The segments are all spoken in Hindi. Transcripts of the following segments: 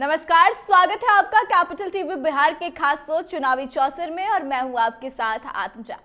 नमस्कार, स्वागत है आपका कैपिटल टीवी बिहार के खास शो चुनावी चौसर में और मैं हूं आपके साथ आत्मजा।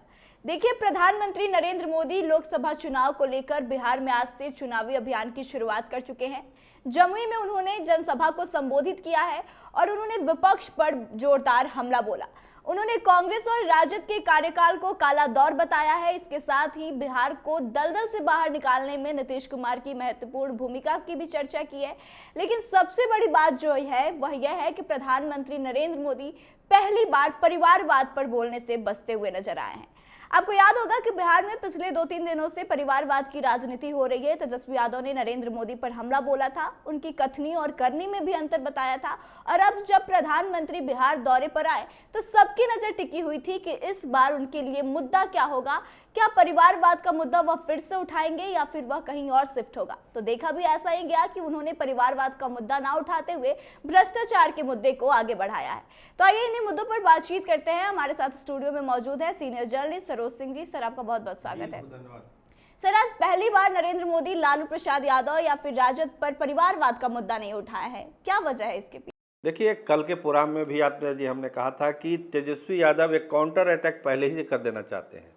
देखिए, प्रधानमंत्री नरेंद्र मोदी लोकसभा चुनाव को लेकर बिहार में आज से चुनावी अभियान की शुरुआत कर चुके हैं। जमुई में उन्होंने जनसभा को संबोधित किया है और उन्होंने विपक्ष पर जोरदार हमला बोला। उन्होंने कांग्रेस और राजद के कार्यकाल को काला दौर बताया है। इसके साथ ही बिहार को दलदल से बाहर निकालने में नीतीश कुमार की महत्वपूर्ण भूमिका की भी चर्चा की है। लेकिन सबसे बड़ी बात जो है वह यह है कि प्रधानमंत्री नरेंद्र मोदी पहली बार परिवारवाद पर बोलने से बचते हुए नजर आए हैं। आपको याद होगा कि बिहार में पिछले 2-3 दिनों से परिवारवाद की राजनीति हो रही है। तेजस्वी यादव ने नरेंद्र मोदी पर हमला बोला था, उनकी कथनी और करनी में भी अंतर बताया था। और अब जब प्रधानमंत्री बिहार दौरे पर आए तो सबकी नजर टिकी हुई थी कि इस बार उनके लिए मुद्दा क्या होगा। क्या परिवारवाद का मुद्दा वह फिर से उठाएंगे या फिर वह कहीं और शिफ्ट होगा। तो देखा भी ऐसा ही गया कि उन्होंने परिवारवाद का मुद्दा ना उठाते हुए भ्रष्टाचार के मुद्दे को आगे बढ़ाया है। तो आइए इन्हीं मुद्दों पर बातचीत करते हैं। हमारे साथ स्टूडियो में मौजूद है senior journalist Saroj Singh ji. Sir, आपका बहुत बहुत स्वागत है। सर, आज पहली बार नरेंद्र मोदी लालू प्रसाद यादव या फिर राजद पर परिवारवाद का मुद्दा नहीं उठाया है, क्या वजह है इसके पीछे? देखिए, कल के प्रोग्राम में भी आत्मा जी हमने कहा था कि तेजस्वी यादव एक काउंटर अटैक पहले ही कर देना चाहते हैं।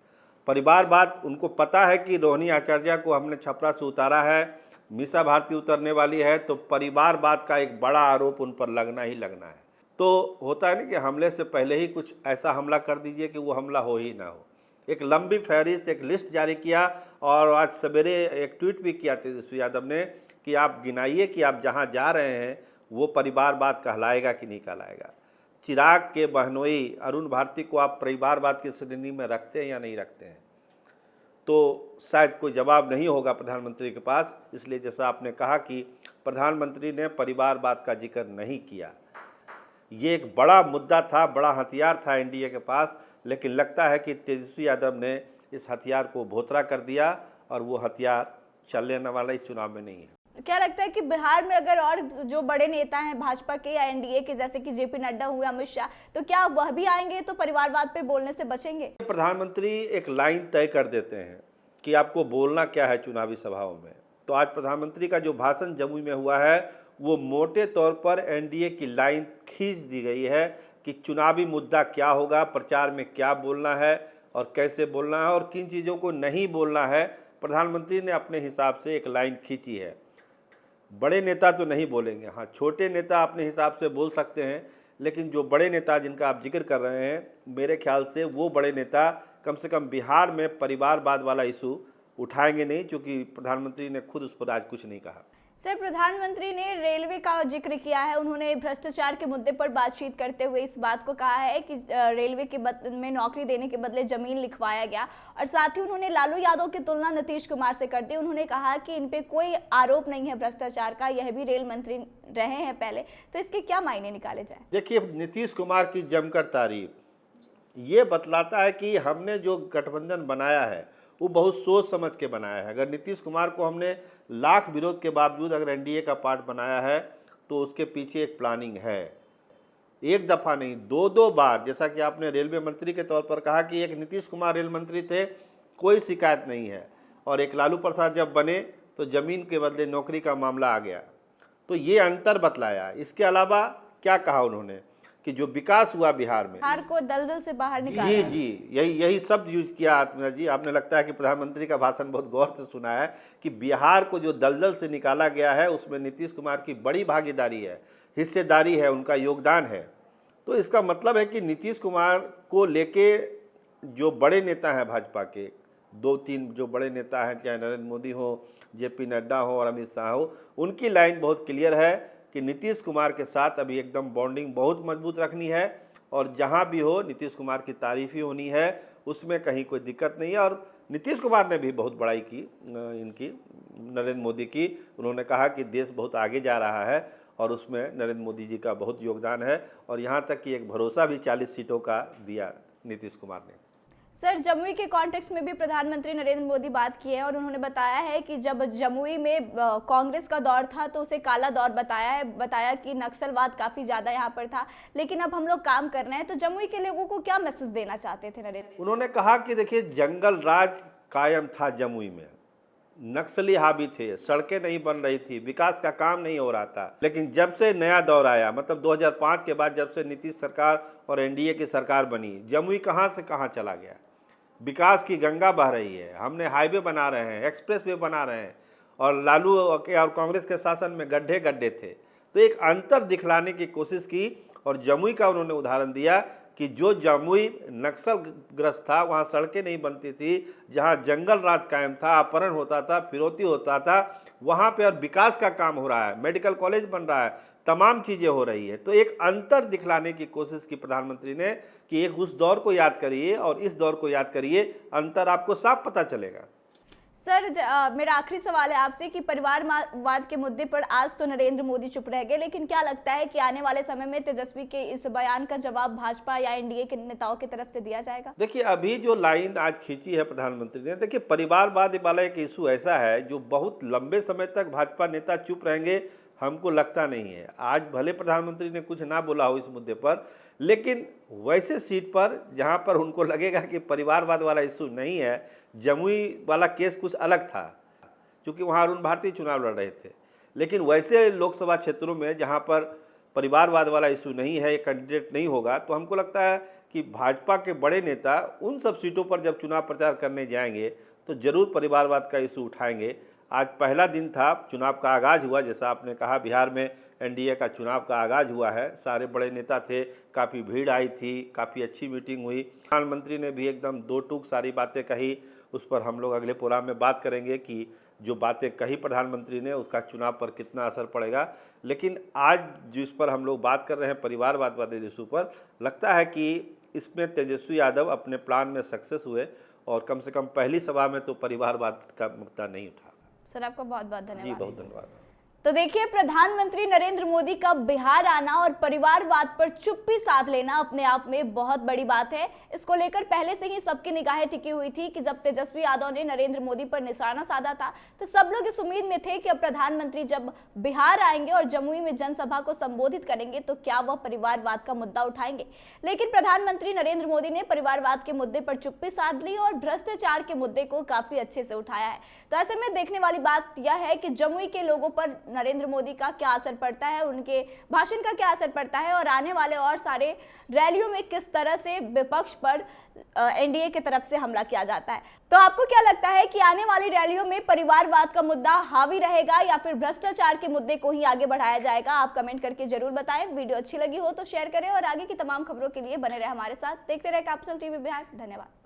परिवारवाद, उनको पता है कि रोहिणी आचार्य को हमने छपरा से उतारा है, मीसा भारती उतरने वाली है, तो परिवारवाद का एक बड़ा आरोप उन पर लगना ही लगना है। तो होता है ना कि हमले से पहले ही कुछ ऐसा हमला कर दीजिए कि वो हमला हो ही ना हो। एक लंबी फहरिस्त, एक लिस्ट जारी किया और आज सवेरे एक ट्वीट भी किया तेजस्वी यादव ने कि आप गिनाइए कि आप जहाँ जा रहे हैं वो परिवारवाद कहलाएगा कि नहीं कहलाएगा। चिराग के बहनोई अरुण भारती को आप परिवारवाद की श्रेणी में रखते हैं या नहीं रखते हैं, तो शायद कोई जवाब नहीं होगा प्रधानमंत्री के पास। इसलिए जैसा आपने कहा कि प्रधानमंत्री ने परिवारवाद का जिक्र नहीं किया। ये एक बड़ा मुद्दा था, बड़ा हथियार था एनडीए के पास, लेकिन लगता है कि तेजस्वी यादव ने इस हथियार को भोतरा कर दिया और वो हथियार चलने वाला इस चुनाव में नहीं है। क्या लगता है कि बिहार में अगर और जो बड़े नेता हैं भाजपा के या एनडीए के, जैसे कि जेपी नड्डा हुए, अमित शाह, तो क्या वह भी आएंगे तो परिवारवाद पे बोलने से बचेंगे? प्रधानमंत्री एक लाइन तय कर देते हैं कि आपको बोलना क्या है चुनावी सभाओं में। तो आज प्रधानमंत्री का जो भाषण जमुई में हुआ है वो मोटे तौर पर एनडीए की लाइन खींच दी गई है कि चुनावी मुद्दा क्या होगा, प्रचार में क्या बोलना है और कैसे बोलना है और किन चीज़ों को नहीं बोलना है। प्रधानमंत्री ने अपने हिसाब से एक लाइन खींची है। बड़े नेता तो नहीं बोलेंगे, हाँ छोटे नेता अपने हिसाब से बोल सकते हैं, लेकिन जो बड़े नेता जिनका आप जिक्र कर रहे हैं, मेरे ख्याल से वो बड़े नेता कम से कम बिहार में परिवारवाद वाला इशू उठाएंगे नहीं, क्योंकि प्रधानमंत्री ने खुद उस पर आज कुछ नहीं कहा। सर, प्रधानमंत्री ने रेलवे का जिक्र किया है। उन्होंने भ्रष्टाचार के मुद्दे पर बातचीत करते हुए इस बात को कहा है कि रेलवे के में नौकरी देने के बदले जमीन लिखवाया गया और साथ ही उन्होंने लालू यादव की तुलना नीतीश कुमार से कर दी। उन्होंने कहा कि इन पे कोई आरोप नहीं है भ्रष्टाचार का, यह भी रेल मंत्री रहे हैं पहले, तो इसके क्या मायने निकाले जाए? देखिए, नीतीश कुमार की जमकर तारीफ ये बतलाता है कि हमने जो गठबंधन बनाया है वो बहुत सोच समझ के बनाया है। अगर नीतीश कुमार को हमने लाख विरोध के बावजूद अगर एनडीए का पार्ट बनाया है तो उसके पीछे एक प्लानिंग है। एक दफ़ा नहीं, 2-2 बार, जैसा कि आपने रेलवे मंत्री के तौर पर कहा कि एक नीतीश कुमार रेल मंत्री थे, कोई शिकायत नहीं है, और एक लालू प्रसाद जब बने तो ज़मीन के बदले नौकरी का मामला आ गया। तो ये अंतर बतलाया। इसके अलावा क्या कहा उन्होंने कि जो विकास हुआ बिहार में, बिहार को दलदल से बाहर निकाला। जी, यही सब यूज किया आत्मा जी। आपने लगता है कि प्रधानमंत्री का भाषण बहुत गौर से सुना है कि बिहार को जो दलदल से निकाला गया है उसमें नीतीश कुमार की बड़ी भागीदारी है, हिस्सेदारी है, उनका योगदान है। तो इसका मतलब है कि नीतीश कुमार को लेके जो बड़े नेता हैं भाजपा के, 2-3 जो बड़े नेता हैं, चाहे नरेंद्र मोदी हो, जेपी नड्डा हो और अमित शाह हो, उनकी लाइन बहुत क्लियर है कि नीतीश कुमार के साथ अभी एकदम बॉन्डिंग बहुत मजबूत रखनी है और जहां भी हो नीतीश कुमार की तारीफ ही होनी है, उसमें कहीं कोई दिक्कत नहीं है। और नीतीश कुमार ने भी बहुत बड़ाई की इनकी, नरेंद्र मोदी की। उन्होंने कहा कि देश बहुत आगे जा रहा है और उसमें नरेंद्र मोदी जी का बहुत योगदान है, और यहाँ तक कि एक भरोसा भी 40 सीटों का दिया नीतीश कुमार ने। सर, जमुई के कॉन्टेक्स्ट में भी प्रधानमंत्री नरेंद्र मोदी बात की है और उन्होंने बताया है कि जब जमुई में कांग्रेस का दौर था तो उसे काला दौर बताया कि नक्सलवाद काफी ज्यादा यहाँ पर था, लेकिन अब हम लोग काम कर रहे हैं। तो जमुई के लोगों को क्या मैसेज देना चाहते थे नरेंद्र? उन्होंने कहा कि देखिए, जंगल राज कायम था जमुई में, नक्सली हावी थे, सड़कें नहीं बन रही थी, विकास का काम नहीं हो रहा था। लेकिन जब से नया दौर आया, मतलब 2005 के बाद जब से नीतीश सरकार और एनडीए की सरकार बनी, जमुई कहाँ से कहाँ चला गया। विकास की गंगा बह रही है, हमने हाईवे बना रहे हैं, एक्सप्रेस वे बना रहे हैं, और लालू के और कांग्रेस के शासन में गड्ढे गड्ढे थे। तो एक अंतर दिखलाने की कोशिश की और जमुई का उन्होंने उदाहरण दिया कि जो जमुई नक्सल ग्रस्त था, वहाँ सड़कें नहीं बनती थी, जहाँ जंगल राज कायम था, अपहरण होता था, फिरौती होता था, वहाँ पे और विकास का काम हो रहा है, मेडिकल कॉलेज बन रहा है, तमाम चीज़ें हो रही है। तो एक अंतर दिखलाने की कोशिश की प्रधानमंत्री ने कि एक उस दौर को याद करिए और इस दौर को याद करिए, अंतर आपको साफ पता चलेगा। सर, मेरा आखिरी सवाल है आपसे कि परिवारवाद के मुद्दे पर आज तो नरेंद्र मोदी चुप रह गए, लेकिन क्या लगता है कि आने वाले समय में तेजस्वी के इस बयान का जवाब भाजपा या एनडीए के नेताओं की तरफ से दिया जाएगा? देखिए, अभी जो लाइन आज खींची है प्रधानमंत्री ने, देखिए परिवारवाद वाला एक इशू ऐसा है जो बहुत लंबे समय तक भाजपा नेता चुप रहेंगे, हमको लगता नहीं है। आज भले प्रधानमंत्री ने कुछ ना बोला हो इस मुद्दे पर, लेकिन वैसे सीट पर जहां पर उनको लगेगा कि परिवारवाद वाला इशू नहीं है, जमुई वाला केस कुछ अलग था क्योंकि वहां अरुण भारती चुनाव लड़ रहे थे, लेकिन वैसे लोकसभा क्षेत्रों में जहां पर परिवारवाद वाला इशू नहीं है, ये कैंडिडेट नहीं होगा, तो हमको लगता है कि भाजपा के बड़े नेता उन सब सीटों पर जब चुनाव प्रचार करने जाएंगे तो जरूर परिवारवाद का इशू उठाएंगे। आज पहला दिन था, चुनाव का आगाज़ हुआ, जैसा आपने कहा बिहार में एनडीए का चुनाव का आगाज़ हुआ है, सारे बड़े नेता थे, काफ़ी भीड़ आई थी, काफ़ी अच्छी मीटिंग हुई। प्रधानमंत्री ने भी एकदम दो टूक सारी बातें कही, उस पर हम लोग अगले प्रोग्राम में बात करेंगे कि जो बातें कही प्रधानमंत्री ने उसका चुनाव पर कितना असर पड़ेगा। लेकिन आज जिस पर हम लोग बात कर रहे हैं परिवारवाद वाले इशू पर, लगता है कि इसमें तेजस्वी यादव अपने प्लान में सक्सेस हुए और कम से कम पहली सभा में तो परिवारवाद का मुद्दा नहीं उठा। सर, आपका बहुत बहुत धन्यवाद। जी, बहुत धन्यवाद। तो देखिए, प्रधानमंत्री नरेंद्र मोदी का बिहार आना और परिवारवाद पर चुप्पी साध लेना अपने आप में बहुत बड़ी बात है। इसको लेकर पहले से ही सबकी निगाहें टिकी हुई थी कि जब तेजस्वी यादव ने नरेंद्र मोदी पर निशाना साधा था तो सब लोग इस उम्मीद में थे कि अब प्रधानमंत्री जब बिहार आएंगे और जमुई में जनसभा को संबोधित करेंगे तो क्या वह परिवारवाद का मुद्दा उठाएंगे। लेकिन प्रधानमंत्री नरेंद्र मोदी ने परिवारवाद के मुद्दे पर चुप्पी साध ली और भ्रष्टाचार के मुद्दे को काफी अच्छे से उठाया है। तो ऐसे में देखने वाली बात यह है कि जमुई के लोगों पर नरेंद्र मोदी का क्या असर पड़ता है, उनके भाषण का क्या असर पड़ता है और आने वाले और सारे रैलियों में किस तरह से विपक्ष पर एनडीए की तरफ से हमला किया जाता है। तो आपको क्या लगता है कि आने वाली रैलियों में परिवारवाद का मुद्दा हावी रहेगा या फिर भ्रष्टाचार के मुद्दे को ही आगे बढ़ाया जाएगा? आप कमेंट करके जरूर बताएं। वीडियो अच्छी लगी हो तो शेयर करें और आगे की तमाम खबरों के लिए बने रहे हमारे साथ। देखते रहे कैपिटल टीवी बिहार। धन्यवाद।